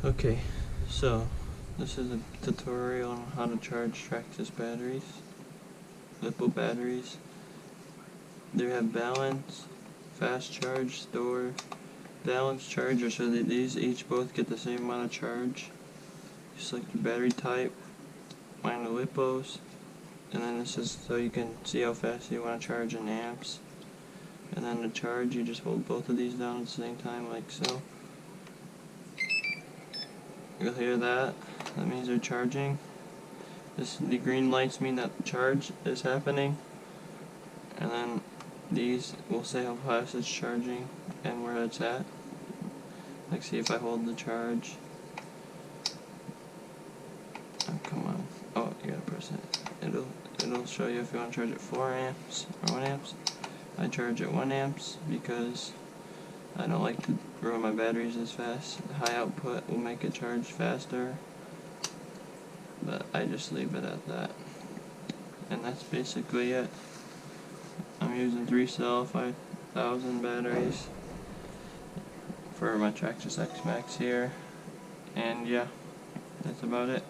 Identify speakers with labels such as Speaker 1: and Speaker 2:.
Speaker 1: Okay, so this is a tutorial on how to charge Traxxas batteries, Lipo batteries. They have balance, fast charge, store, balance charger, so that these each both get the same amount of charge. You select your battery type, mine the Lipos, and then this is so you can see how fast you want to charge in amps. And then to charge, you just hold both of these down at the same time, like so. You'll hear that. That means they're charging. The green lights mean that the charge is happening. And then these will say how fast it's charging and where it's at. Like, see if I hold the charge. Oh, come on. Oh, you gotta press it. It'll show you if you want to charge at 4 amps or 1 amps. I charge at 1 amps because I don't like to ruin my batteries as fast. High output will make it charge faster, but I just leave it at that. And that's basically it. I'm using 3-cell 5000 batteries for my Traxxas XMAXX here, and yeah, that's about it.